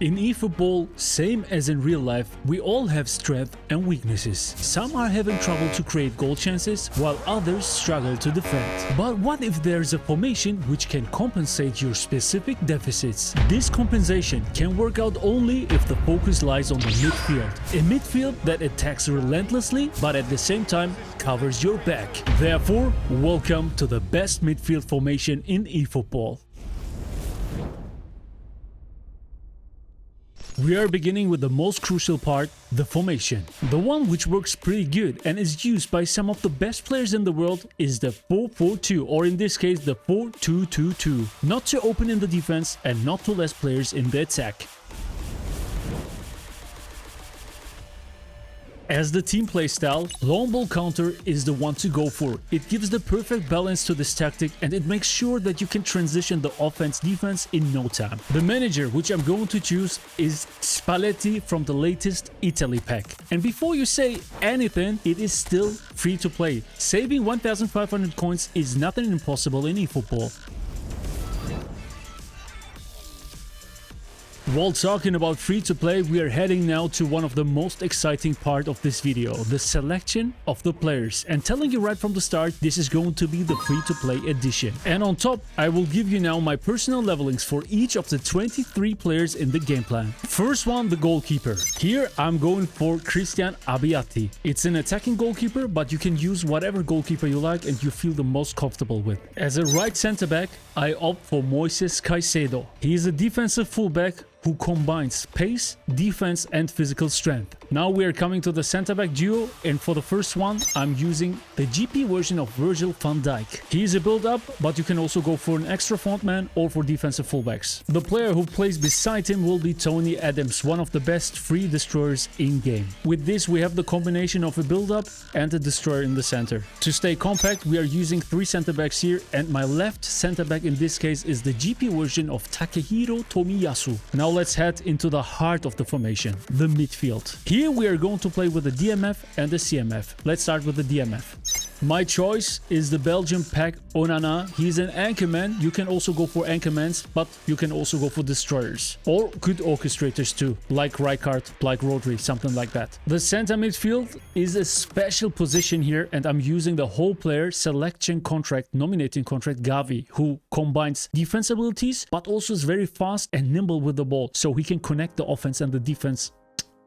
In eFootball, same as in real life, we all have strengths and weaknesses. Some are having trouble to create goal chances, while others struggle to defend. But what if there's a formation which can compensate your specific deficits? This compensation can work out only if the focus lies on the midfield. A midfield that attacks relentlessly, but at the same time covers your back. Therefore, welcome to the best midfield formation in eFootball. We are beginning with the most crucial part, the formation. The one which works pretty good and is used by some of the best players in the world is the 4-4-2, or in this case the 4-2-2-2. Not to open in the defense and not to less players in the attack. As the team playstyle, long ball counter is the one to go for. It gives the perfect balance to this tactic and it makes sure that you can transition the offense-defense in no time. The manager which I'm going to choose is Spalletti from the latest Italy pack. And before you say anything, it is still free to play. Saving 1,500 coins is nothing impossible in eFootball. While talking about free-to-play, we are heading now to one of the most exciting part of this video, the selection of the players. And telling you right from the start, this is going to be the free-to-play edition. And on top, I will give you now my personal levelings for each of the 23 players in the game plan. First one, the goalkeeper. Here, I'm going for Christian Abbiati. It's an attacking goalkeeper, but you can use whatever goalkeeper you like and you feel the most comfortable with. As a right center-back, I opt for Moises Caicedo. He is a defensive fullback who combines pace, defense and physical strength. Now we are coming to the center-back duo, and for the first one I'm using the GP version of Virgil van Dijk. He is a build-up, but you can also go for an extra frontman or for defensive fullbacks. The player who plays beside him will be Tony Adams, one of the best free destroyers in game. With this we have the combination of a build-up and a destroyer in the center. To stay compact we are using 3 center-backs here, and my left center-back in this case is the GP version of Takehiro Tomiyasu. Now let's head into the heart of the formation, the midfield. Here we are going to play with the DMF and the CMF. Let's start with the DMF. My choice is the Belgian pack Onana. He's an anchorman. You can also go for anchormans, but you can also go for destroyers. Or good orchestrators too, like Rijkaard, like Rodri, something like that. The center midfield is a special position here, and I'm using the whole player selection contract, nominating contract Gavi, who combines defense abilities, but also is very fast and nimble with the ball, so he can connect the offense and the defense.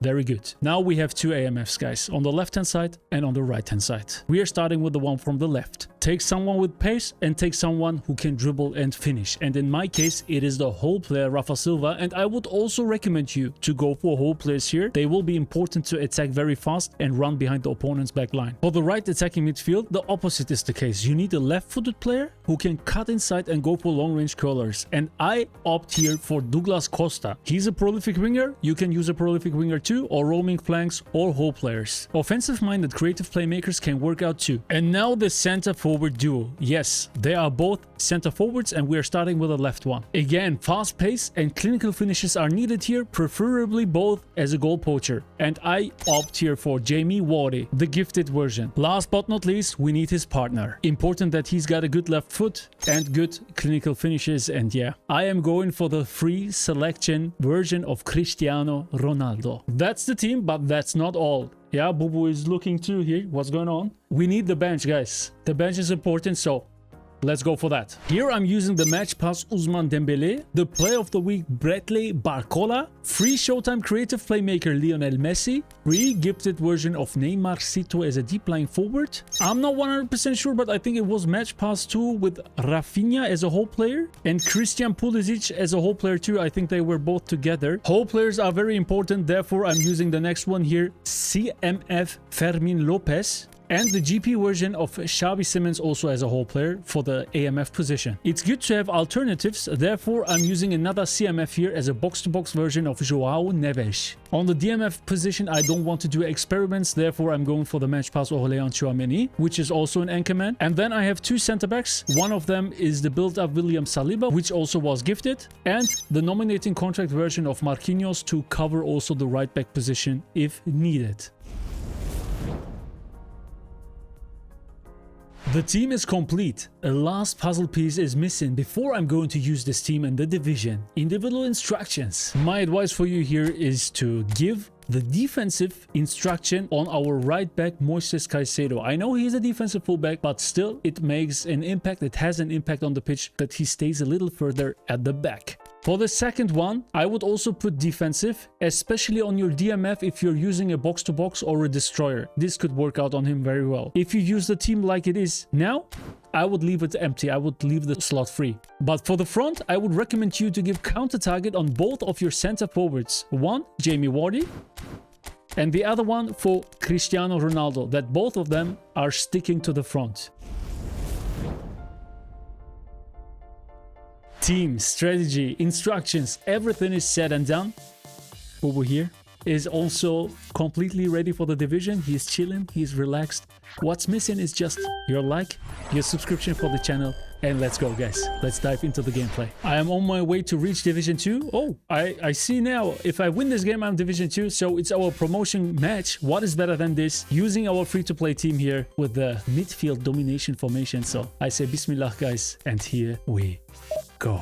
Very good. Now we have 2 AMFs, guys, on the left hand side and on the right hand side. We are starting with the one from the left. Take someone with pace and take someone who can dribble and finish. And in my case, it is the whole player Rafa Silva, and I would also recommend you to go for whole players here. They will be important to attack very fast and run behind the opponent's back line. For the right attacking midfield, the opposite is the case. You need a left-footed player who can cut inside and go for long-range curlers. And I opt here for Douglas Costa. He's a prolific winger. You can use a prolific winger too, or roaming flanks or whole players. Offensive-minded creative playmakers can work out too. And now the center-forward duo. Yes, they are both center-forwards and we are starting with the left one. Again, fast pace and clinical finishes are needed here, preferably both as a goal poacher. And I opt here for Jamie Wardy, the gifted version. Last but not least, we need his partner. Important that he's got a good left foot and good clinical finishes, and yeah, I am going for the free selection version of Cristiano Ronaldo. That's the team, but that's not all. Yeah, Bubu is looking too here. What's going on? We need the bench, guys. The bench is important, so let's go for that. Here I'm using the match pass Ousmane Dembele, the player of the week Bradley Barcola, free Showtime creative playmaker Lionel Messi, free gifted version of Neymar Sito as a deep lying forward. I'm not 100% sure, but I think it was match pass 2 with Rafinha as a whole player and Christian Pulisic as a whole player too. I think they were both together. Whole players are very important, therefore I'm using the next one here, CMF Fermin Lopez. And the GP version of Xavi Simons also as a whole player for the AMF position. It's good to have alternatives, therefore I'm using another CMF here as a box-to-box version of Joao Neves. On the DMF position I don't want to do experiments, therefore I'm going for the match pass Aurélien Tchouameni, which is also an anchorman. And then I have 2 center-backs. One of them is the build-up William Saliba, which also was gifted, and the nominating contract version of Marquinhos to cover also the right-back position if needed. The team is complete. A last puzzle piece is missing before I'm going to use this team in the division. Individual instructions. My advice for you here is to give the defensive instruction on our right back Moises Caicedo. I know he's a defensive fullback, but still it makes an impact. It has an impact on the pitch that he stays a little further at the back. For the second one, I would also put defensive, especially on your DMF if you're using a box-to-box or a destroyer. This could work out on him very well. If you use the team like it is now, I would leave it empty. I would leave the slot free. But for the front, I would recommend you to give counter target on both of your center forwards. One, Jamie Vardy, and the other one for Cristiano Ronaldo, that both of them are sticking to the front. Team, strategy, instructions, everything is said and done. Over here is also completely ready for the division. He's chilling, he's relaxed. What's missing is just your like, your subscription for the channel, and let's go, guys. Let's dive into the gameplay. I am on my way to reach Division 2. Oh, I see now. If I win this game, I'm Division 2, so it's our promotion match. What is better than this? Using our free-to-play team here with the midfield domination formation. So I say Bismillah, guys, and here we go.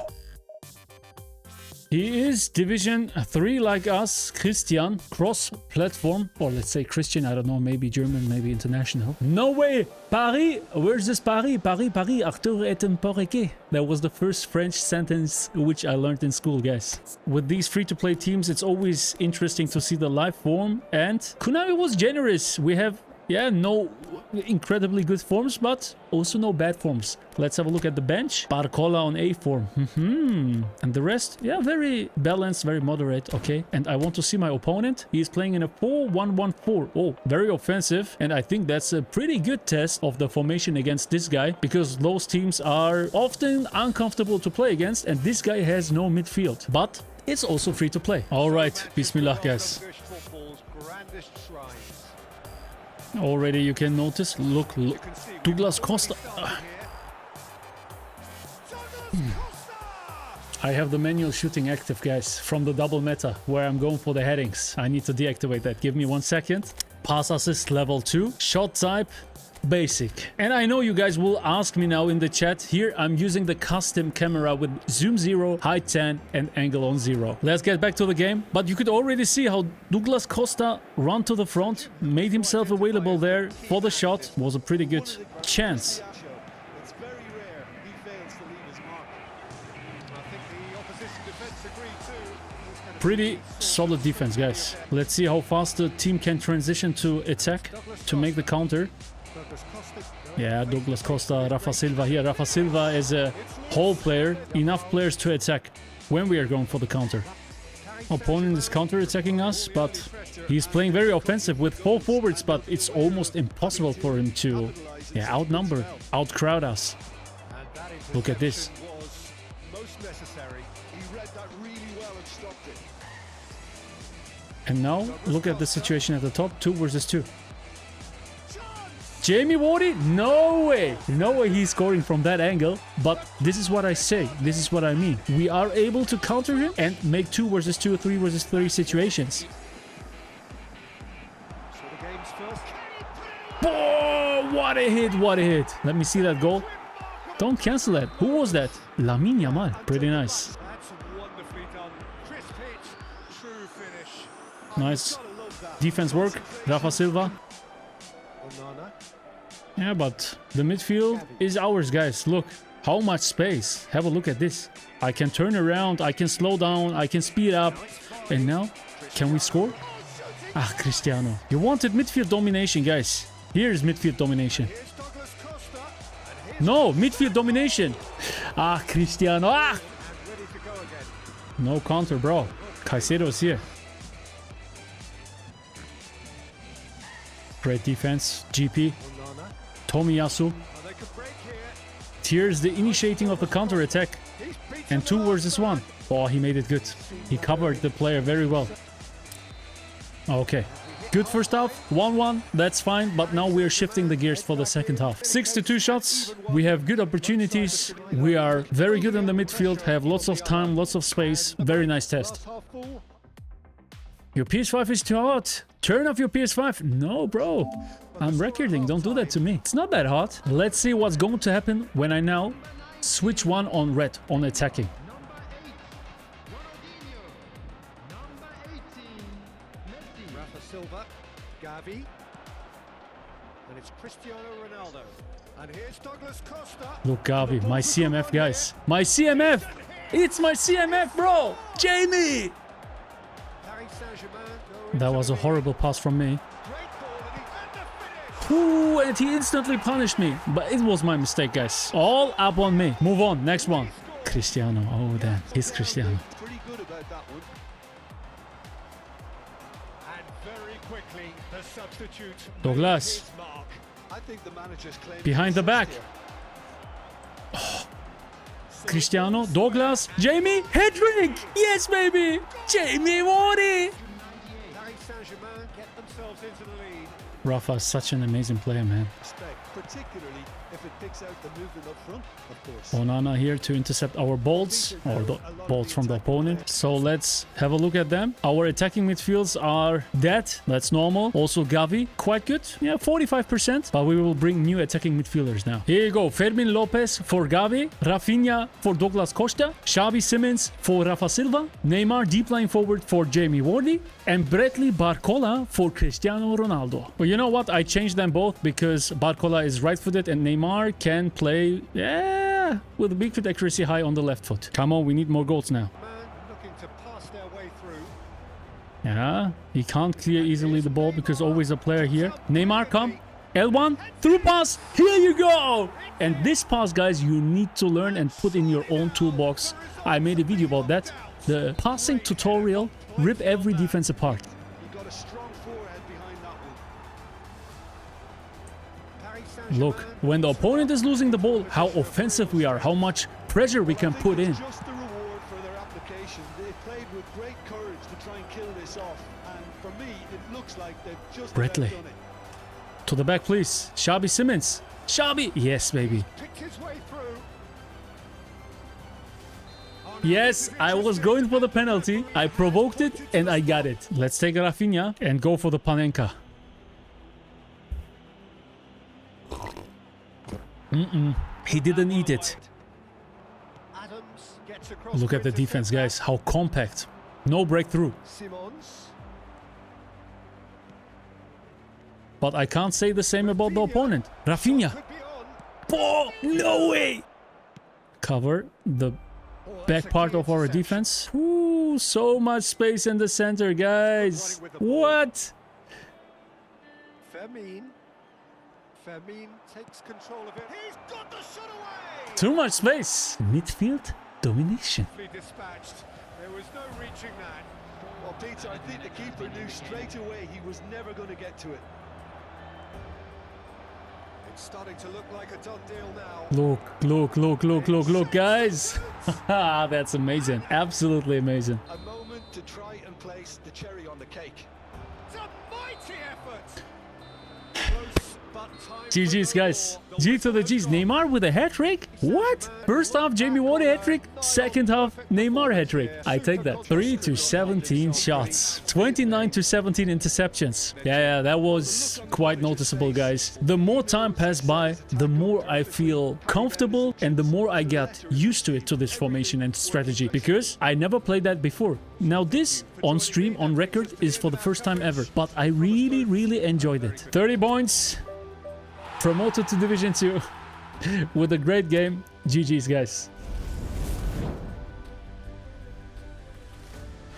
He is Division 3 like us, Christian, cross-platform, or let's say Christian, I don't know, maybe German, maybe international. No way! Paris? Where's this Paris? Paris, Arthur est un porriquet. That was the first French sentence which I learned in school, guys. With these free-to-play teams, it's always interesting to see the live form, and Konami was generous. We have, yeah, no incredibly good forms, but also no bad forms. Let's have a look at the bench. Barcola on A form. And the rest, yeah, very balanced, very moderate. Okay. And I want to see my opponent. He is playing in a 4-1-1-4. Oh, very offensive. And I think that's a pretty good test of the formation against this guy, because those teams are often uncomfortable to play against, and this guy has no midfield. But it's also free to play. All right. Bismillah, guys. Already you can notice, look, Douglas Costa. I have the manual shooting active, guys, from the double meta, where I'm going for the headings. I need to deactivate that. Give me 1 second. Pass assist level 2. Shot type, basic. And I know you guys will ask me now in the chat. Here I'm using the custom camera with zoom 0, height 10 and angle on 0. Let's get back to the game. But you could already see how Douglas Costa ran to the front, made himself available there for the shot. Was a pretty good chance. Pretty solid defense, guys. Let's see how fast the team can transition to attack to make the counter. Yeah, Douglas Costa, Rafa Silva here. Rafa Silva is a whole player, enough players to attack when we are going for the counter. Opponent is counter-attacking us, but he's playing very offensive with 4 forwards, but it's almost impossible for him to outnumber, outcrowd us. Look at this. And now, look at the situation at the top, 2 versus 2. Jamie Vardy? No way! No way he's scoring from that angle. But this is what I say. This is what I mean. We are able to counter him and make 2 versus 2, 3 versus 3 situations. Oh, what a hit, what a hit. Let me see that goal. Don't cancel that. Who was that? Lamine Yamal. Pretty nice. Nice defense work. Rafa Silva. Yeah, but the midfield is ours, guys. Look, how much space. Have a look at this. I can turn around, I can slow down, I can speed up. And now, can we score? Ah, Cristiano. You wanted midfield domination, guys. Here's midfield domination. No, midfield domination. Ah, Cristiano. Ah! No counter, bro. Caicedo is here. Great defense. GP. Tomiyasu. Here's the initiating of the counter attack. And 2 versus 1. Oh, he made it good. He covered the player very well. Okay. Good first half. 1-1. That's fine. But now we're shifting the gears for the second half. 62 shots. We have good opportunities. We are very good in the midfield. Have lots of time, lots of space. Very nice test. Your PS5 is too hot. Turn off your PS5. No, bro. I'm recording. Don't do that to me. It's not that hot. Let's see what's going to happen when I now switch one on red, on attacking. Gavi, and it's Cristiano Ronaldo, and here's Douglas Costa. Look, Gavi, my CMF, guys. My CMF! It's my CMF, bro! Jamie! That was a horrible pass from me. Ooh, and he instantly punished me. But it was my mistake, guys. All up on me. Move on, next one. Cristiano. Oh, damn. He's Cristiano. Pretty good about that one. And very quickly, the substitute. Douglas. I think the manager's claim Behind the back. Oh. Cristiano, Douglas, Jamie, hat-trick! Yes, baby! Jamie Wardy! Rafa is such an amazing player, man. Particularly if it picks out the movement up front, of course. Onana here to intercept our bolts, or the bolts from the opponent. So let's have a look at them. Our attacking midfields are dead. That's normal. Also Gavi, quite good. Yeah, 45%. But we will bring new attacking midfielders now. Here you go. Fermin Lopez for Gavi. Rafinha for Douglas Costa. Xavi Simons for Rafa Silva. Neymar deep line forward for Jamie Wardy. And Bradley Barcola for Cristiano Ronaldo. Well, you know what? I changed them both because Barcola is right-footed and Neymar can play, yeah, with a big foot accuracy high on the left foot. Come on, we need more goals now. Looking to pass their way through. Yeah, he can't clear easily the ball because always a player here. Neymar, come. L1, through pass. Here you go. And this pass, guys, you need to learn and put in your own toolbox. I made a video about that. The passing tutorial, rip every defense apart. Look, when the opponent is losing the ball, how offensive we are, how much pressure we can put in. Just the reward for their application. They played with great courage to try and kill this off. And for me, it looks like they've just Bradley. done it. To the back, please. Xavi Simons. Xavi. Yes, baby. Picked his way through. Yes, I was going for the penalty. I provoked it and I got it. Let's take Rafinha and go for the Panenka. He didn't eat it. Look at the defense, guys. How compact. No breakthrough. But I can't say the same about the opponent. Rafinha. Oh, no way. Cover the back part of our defense. Ooh, so much space in the center, guys. What? Fermin takes control of it. He's got the shot away. Too much space. Midfield domination. Dispatched. There was no reaching that. Well, Peter, I think the keeper knew straight away he was never going to get to it. It's starting to look like a done deal now. Look, guys. That's amazing. Absolutely amazing. A moment to try and place the cherry on the cake. It's a mighty effort. Close, but time. GG's, guys. G to the G's. Neymar with a hat-trick? What? First half, Jamie Wardy hat-trick. Second half, Neymar hat-trick. I take that. 3-17 shots. 29-17 interceptions. Yeah, that was quite noticeable, guys. The more time passed by, the more I feel comfortable and the more I got used to it, to this formation and strategy, because I never played that before. Now this, on stream, on record, is for the first time ever, but I really enjoyed it. 30 points. Promoted to Division 2 with a great game. GG's, guys.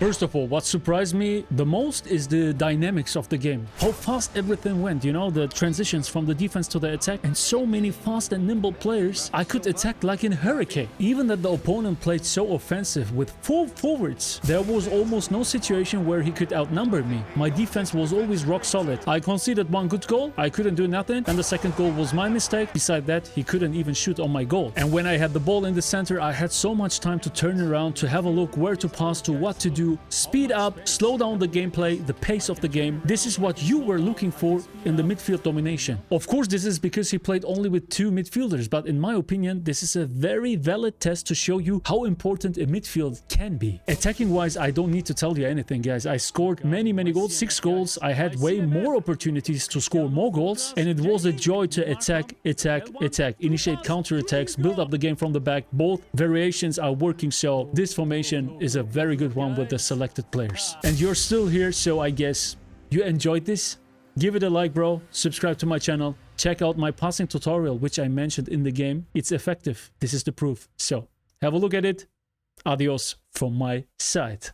First of all, what surprised me the most is the dynamics of the game. How fast everything went, you know, the transitions from the defense to the attack, and so many fast and nimble players. I could attack like in Hurricane. Even that the opponent played so offensive with 4 forwards, there was almost no situation where he could outnumber me. My defense was always rock solid. I conceded 1 good goal, I couldn't do nothing, and the second goal was my mistake. Beside that, he couldn't even shoot on my goal. And when I had the ball in the center, I had so much time to turn around, to have a look where to pass to, what to do, to speed up, slow down the gameplay, the pace of the game. This is what you were looking for in the midfield domination. Of course, this is because he played only with 2 midfielders, but in my opinion, this is a very valid test to show you how important a midfield can be. Attacking wise, I don't need to tell you anything, guys. I scored many goals, 6 goals. I had way more opportunities to score more goals, and it was a joy to attack, initiate counter attacks, build up the game from the back. Both variations are working, so this formation is a very good one with the selected players. And you're still here, so I guess you enjoyed this. Give it a like, bro. Subscribe to my channel. Check out my passing tutorial, which I mentioned in the game. It's effective. This is the proof. So have a look at it. Adios from my side.